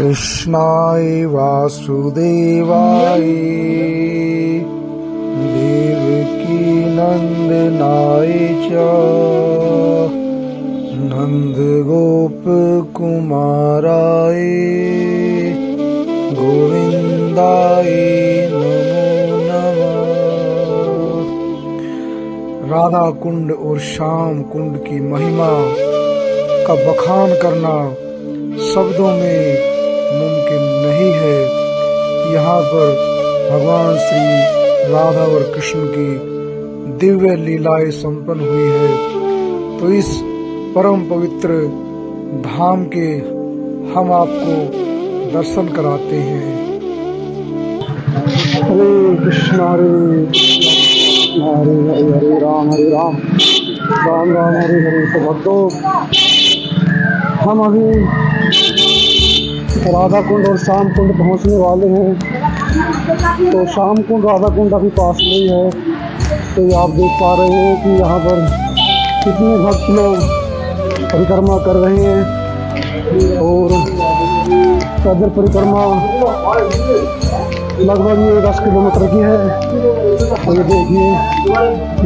कृष्णाय वासुदेवाय देवकी नंदनाय च नंदगोपकुमाराय गोविंदाय नमो नमः। राधा कुंड और श्याम कुंड की महिमा का बखान करना शब्दों में मुमकिन नहीं है। यहाँ पर भगवान श्री राधा और कृष्ण की दिव्य लीलाएं संपन्न हुई है। तो इस परम पवित्र धाम के हम आपको दर्शन कराते हैं। हरे कृष्णा हरे हरे हरे राम राम राम हरे हरे। तो भक्तों, हम अभी राधा कुंड और श्याम कुंड पहुंचने वाले हैं। तो श्याम कुंड राधा कुंड अभी पास में ही है। तो ये आप देख पा रहे हैं कि यहाँ पर कितने भक्त लोग परिक्रमा कर रहे हैं और पैदल परिक्रमा लगभग ये 10 किलोमीटर की है। और ये देखिए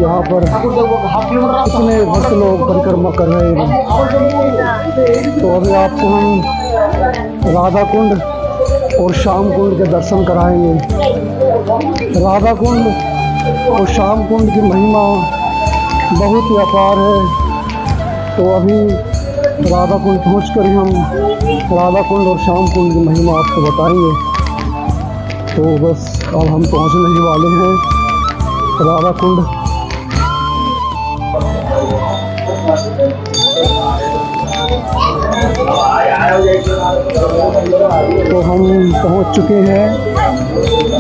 यहाँ पर कितने भक्त लोग परिक्रमा कर रहे हैं। तो अभी आपको हम राधा कुंड और श्याम कुंड के दर्शन कराएंगे। राधा कुंड और श्याम कुंड की महिमा बहुत ही अपार है। तो अभी राधा कुंड पहुँचकर ही हम राधा कुंड और श्याम कुंड की महिमा आपको बताएंगे। तो बस अब हम पहुँचने ही वाले हैं राधा कुंड। तो हम पहुंच चुके हैं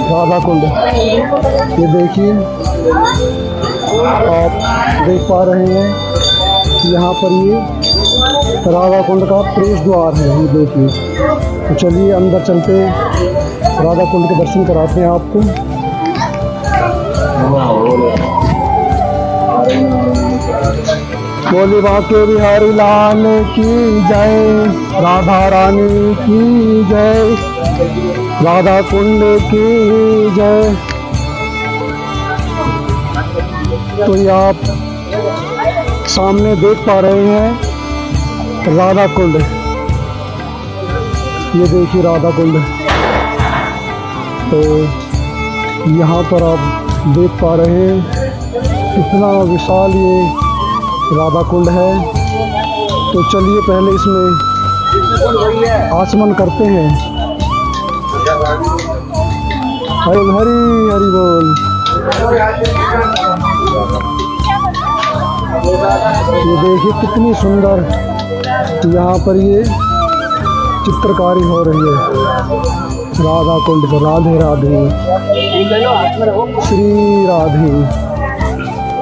राधा कुंड। ये देखिए, आप देख पा रहे हैं यहाँ पर ये राधा कुंड का प्रवेश द्वार है। ये देखिए। तो चलिए अंदर चलते राधा कुंड के दर्शन कराते हैं आपको। बोली बाके बिहारी लाल की जय, राधा रानी की जय, राधा कुंड की जय। तो ये आप सामने देख पा रहे हैं राधा कुंड। ये देखिए राधा कुंड। तो यहाँ पर आप देख पा रहे हैं कितना विशाल ये राधा कुंड है। तो चलिए पहले इसमें आचमन करते हैं। हरि हरि हरि बोल। ये देखिए कितनी सुंदर यहाँ पर ये चित्रकारी हो रही है राधा कुंड पर। राधे राधे श्री राधे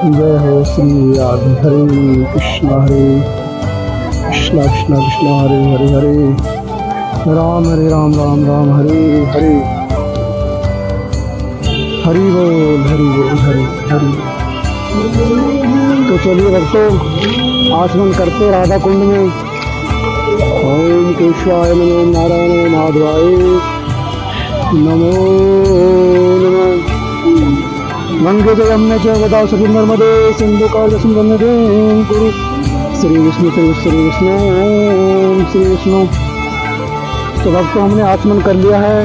जय हो श्री राधे। हरे कृष्णा कृष्णा कृष्णा हरे हरे हरे राम राम राम हरे हरे। हरि बोल हरि हरि। तो चलिए भक्तों, आचमन करते राधा कुंड में। ओम केशवाय नमो नारायण माधवाय नमो नमः। गंगे च यमुने च गोदावरी नर्मदे सिंधु कावेरी नर्मदे कुरु। श्री विष्णु श्री विष्णु श्री विष्णु। तो भक्तों, हमने आचमन कर लिया है।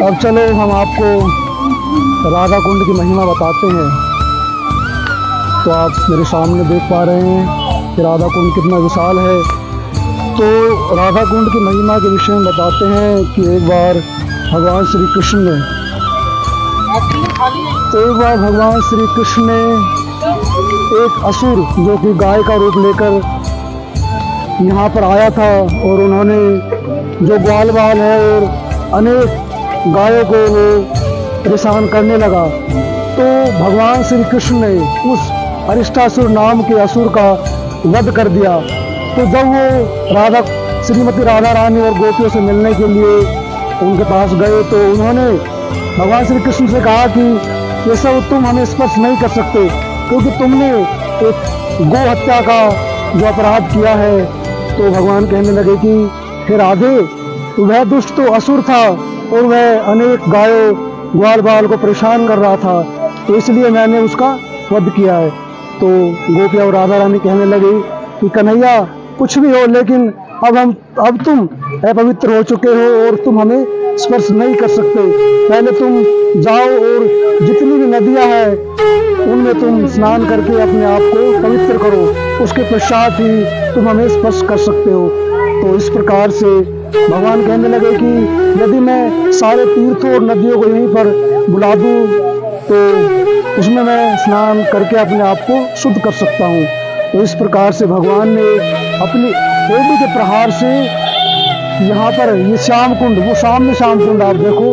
अब चलो हम आपको राधा कुंड की महिमा बताते हैं। तो आप मेरे सामने देख पा रहे हैं कि राधा कुंड कितना विशाल है। तो राधा कुंड की महिमा के विषय में बताते हैं कि एक बार भगवान श्री कृष्ण ने एक असुर जो कि गाय का रूप लेकर यहाँ पर आया था और उन्होंने जो ग्वाल बाल है और अनेक गायों को वो परेशान करने लगा। तो भगवान श्री कृष्ण ने उस अरिष्टासुर नाम के असुर का वध कर दिया। तो जब वो श्रीमती राधा रानी और गोपियों से मिलने के लिए उनके पास गए तो उन्होंने भगवान श्री कृष्ण से कहा कि ये सब तुम हमें स्पर्श नहीं कर सकते क्योंकि तुमने एक गो हत्या का जो अपराध किया है। तो भगवान कहने लगे कि हे राधे, तो वह दुष्ट तो असुर था और वह अनेक गायों ग्वाल बाल को परेशान कर रहा था, तो इसलिए मैंने उसका वध किया है। तो गोपिया और राधा रानी कहने लगी कि कन्हैया कुछ भी हो, लेकिन अब तुम अपवित्र हो चुके हो और तुम हमें स्पर्श नहीं कर सकते। पहले तुम जाओ और जितनी भी नदियां हैं उनमें तुम स्नान करके अपने आप को पवित्र करो, उसके पश्चात ही तुम हमें स्पर्श कर सकते हो। तो इस प्रकार से भगवान कहने लगे कि यदि मैं सारे तीर्थों और नदियों को यहीं पर बुला दूं तो उसमें मैं स्नान करके अपने आप को शुद्ध कर सकता हूँ। तो इस प्रकार से भगवान ने अपनी एड़ी के प्रहार से यहाँ पर ये श्याम कुंड, वो सामने श्याम कुंड आप देखो,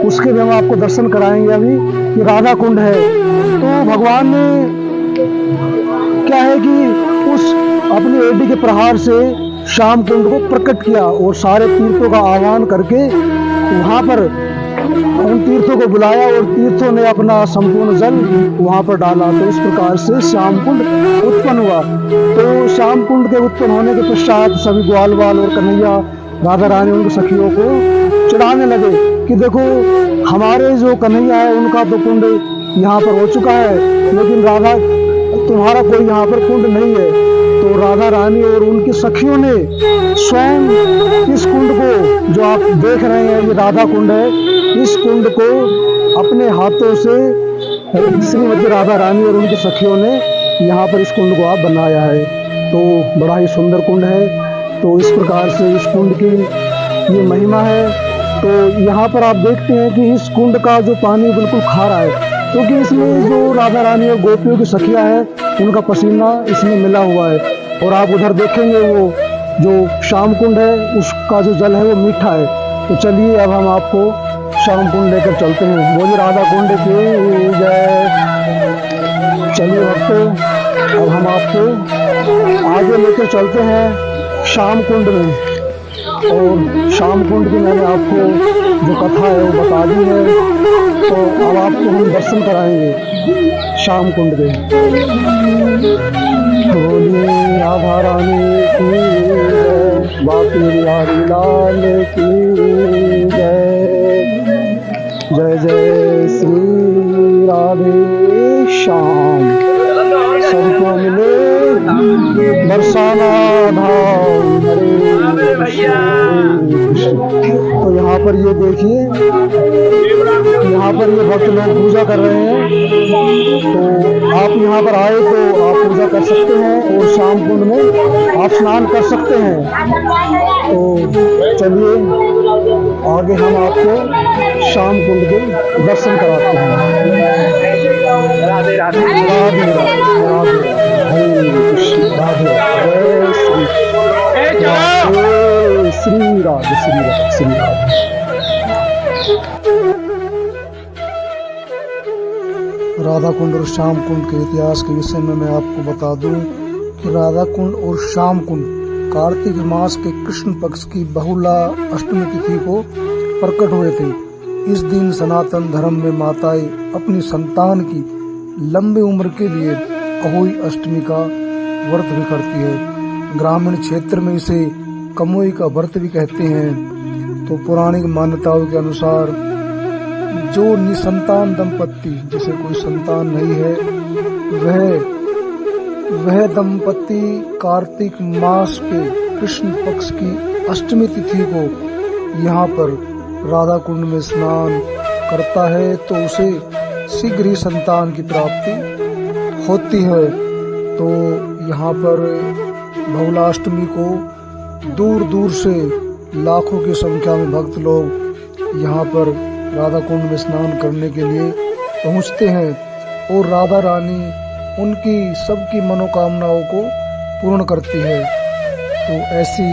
उसके भी हम आपको दर्शन कराएंगे अभी। ये राधा कुंड है। तो भगवान ने क्या है कि उस अपनी एड़ी के प्रहार से श्याम कुंड को प्रकट किया और सारे तीर्थों का आह्वान करके वहाँ पर उन तीर्थों को बुलाया और तीर्थों ने अपना संपूर्ण जल वहाँ पर डाला। तो इस प्रकार से श्याम कुंड उत्पन्न हुआ। तो श्याम कुंड के उत्पन्न होने के पश्चात सभी ग्वाल बाल और कन्हैया राधा रानी उनके सखियों को चिढ़ाने लगे कि देखो हमारे जो कन्हैया है उनका तो कुंड यहाँ पर हो चुका है, लेकिन राधा तुम्हारा कोई यहाँ पर कुंड नहीं है। तो राधा रानी और उनकी सखियों ने स्वयं इस कुंड को, जो आप देख रहे हैं ये राधा कुंड है, इस कुंड को अपने हाथों से श्रीमती राधा रानी और उनकी सखियों ने यहाँ पर इस कुंड को आप बनाया है। तो बड़ा ही सुंदर कुंड है। तो इस प्रकार से इस कुंड की ये महिमा है। तो यहाँ पर आप देखते हैं कि इस कुंड का जो पानी बिल्कुल खारा है, क्योंकि इसमें जो राधा रानी और गोपियों की सखियाँ हैं उनका पसीना इसमें मिला हुआ है। और आप उधर देखेंगे वो जो श्याम कुंड है उसका जो जल है वो मीठा है। तो चलिए अब हम आपको श्याम कुंड लेकर चलते हैं। बोलिए राधा कुंड की जय। चलिए भक्तों, अब हम आपको आगे लेकर चलते हैं श्याम कुंड में। और श्याम कुंड की मैंने आपको जो कथा है वो बता दी है, तो अब आपको हम दर्शन कराएंगे श्याम कुंड के। बोलिए राधा रानी की जय, बाकी बिहारी लाल की जय। जय जय श्री राधे श्याम, सबको मिले बरसाना धाम हरे कृष्ण। तो यहाँ पर ये देखिए, यहाँ पर ये भक्त लोग पूजा कर रहे हैं। तो आप यहाँ पर आए तो आप पूजा कर सकते हैं और श्याम कुंड में आप स्नान कर सकते हैं। तो चलिए आगे हम आपको श्याम कुंड के दर्शन कराते हैं। राधे राधे राधे राधे हरे कृष्ण राधे जय श्री राधे श्री राधे श्री राधे। राधा कुंड और श्याम कुंड के इतिहास के विषय में मैं आपको बता दूं कि राधा कुंड और श्याम कुंड कार्तिक मास के कृष्ण पक्ष की बहुला अष्टमी तिथि को प्रकट हुए थे। इस दिन सनातन धर्म में माताएं अपनी संतान की लंबी उम्र के लिए अहोई अष्टमी का व्रत भी करती है। ग्रामीण क्षेत्र में इसे कमोई का व्रत भी कहते हैं। तो पौराणिक मान्यताओं के अनुसार जो निसंतान दंपत्ति, जिसे कोई संतान नहीं है, वह दंपत्ति कार्तिक मास के कृष्ण पक्ष की अष्टमी तिथि को यहाँ पर राधा कुंड में स्नान करता है तो उसे शीघ्र ही संतान की प्राप्ति होती है। तो यहाँ पर बहुलाष्टमी को दूर दूर से लाखों की संख्या में भक्त लोग यहाँ पर राधा कुंड में स्नान करने के लिए पहुँचते हैं और राधा रानी उनकी सबकी मनोकामनाओं को पूर्ण करती है। तो ऐसी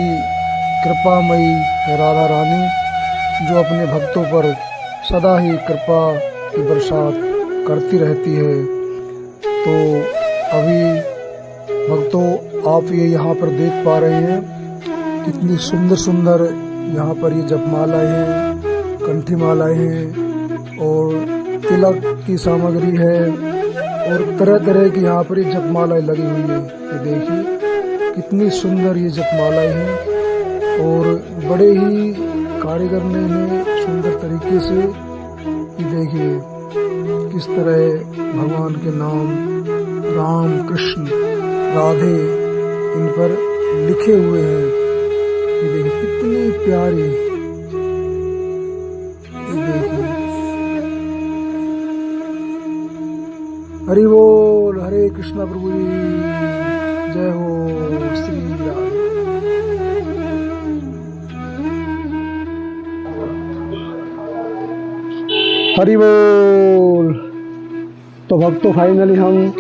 कृपामयी है राधा रानी, जो अपने भक्तों पर सदा ही कृपा की बरसात करती रहती है। तो अभी भक्तों आप ये यहाँ पर देख पा रहे हैं कितनी सुंदर सुंदर यहाँ पर ये जपमालाएं हैं, कंठी मालाएं हैं और तिलक की सामग्री है और तरह तरह की यहाँ पर ये जपमालाएं लगी हुई है। ये देखिए कितनी सुंदर ये जपमालाएं हैं और बड़े ही कारीगर ने इन्हें सुंदर तरीके से, ये देखिए किस तरह भगवान के नाम राम कृष्ण राधे इन पर लिखे हुए हैं। ये देखिए कितनी प्यारी, ये देखिए। हरि बोल, हरे कृष्णा प्रभु जी, जय हो श्री राधे। हरि बोल। तो भक्तों फाइनली हम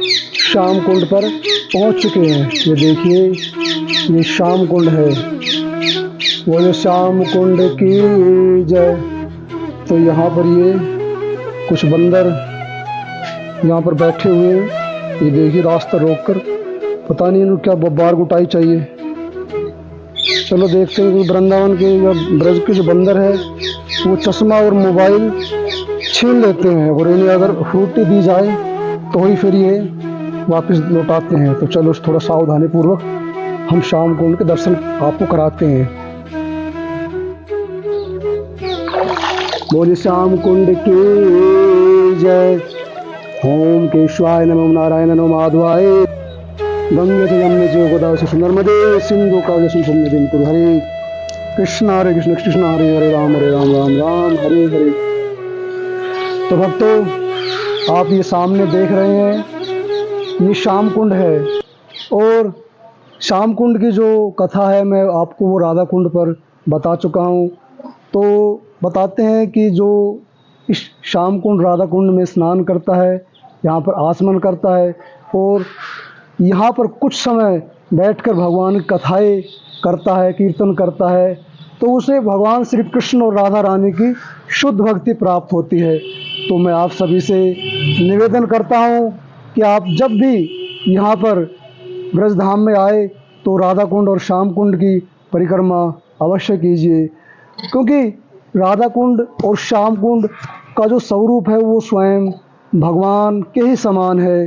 श्याम कुंड पर पहुंच चुके हैं। ये देखिए ये श्याम कुंड है, वो जो श्याम कुंड की जय। तो यहाँ पर ये कुछ बंदर यहाँ पर बैठे हुए हैं। ये देखिए रास्ता रोककर, पता नहीं इनको क्या बब्बार गुटाई चाहिए। चलो देखते हैं कि वृंदावन के या ब्रज के जो बंदर है वो चश्मा और मोबाइल छीन लेते हैं, और इन्हें अगर फ्रूटी दी जाए तो ही फिर ये वापस लौटाते हैं। तो चलो थोड़ा सावधानी पूर्वक हम श्याम कुंड के दर्शन आपको कराते हैं। बोलिए श्याम कुंड की जय। ओम केशवाय नमो नारायण नमो माधवाय। गंगे च यमुने च गोदावरी च नर्मदे सिंधु कावेरी सन्निधिं कुरु। हरे कृष्ण कृष्ण हरे हरे राम राम राम हरे हरे। तो भक्तों आप ये सामने देख रहे हैं, ये श्याम कुंड है। और श्याम कुंड की जो कथा है मैं आपको वो राधा कुंड पर बता चुका हूँ। तो बताते हैं कि जो इस श्याम कुंड राधा कुंड में स्नान करता है, यहाँ पर आचमन करता है और यहाँ पर कुछ समय बैठकर भगवान की कथाएँ करता है, कीर्तन करता है, तो उसे भगवान श्री कृष्ण और राधा रानी की शुद्ध भक्ति प्राप्त होती है। तो मैं आप सभी से निवेदन करता हूँ कि आप जब भी यहाँ पर ब्रज धाम में आए तो राधा कुंड और श्याम कुंड की परिक्रमा अवश्य कीजिए, क्योंकि राधा कुंड और श्याम कुंड का जो स्वरूप है वो स्वयं भगवान के ही समान है।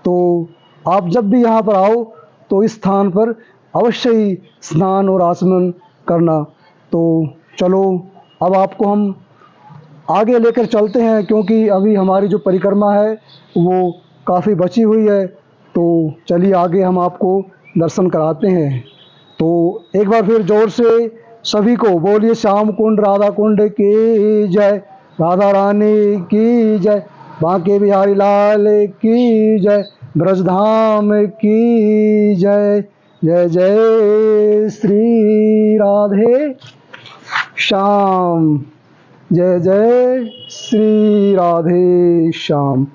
तो आप जब भी यहाँ पर आओ तो इस स्थान पर अवश्य ही स्नान और आचमन करना। तो चलो अब आपको हम आगे लेकर चलते हैं, क्योंकि अभी हमारी जो परिक्रमा है वो काफ़ी बची हुई है। तो चलिए आगे हम आपको दर्शन कराते हैं। तो एक बार फिर जोर से सभी को बोलिए श्याम कुंड राधा कुंड की जय, राधा रानी की जय, बांके बिहारी लाल की जय, ब्रजधाम की जय। जय जय श्री राधे श्याम, जय जय श्री राधे श्याम।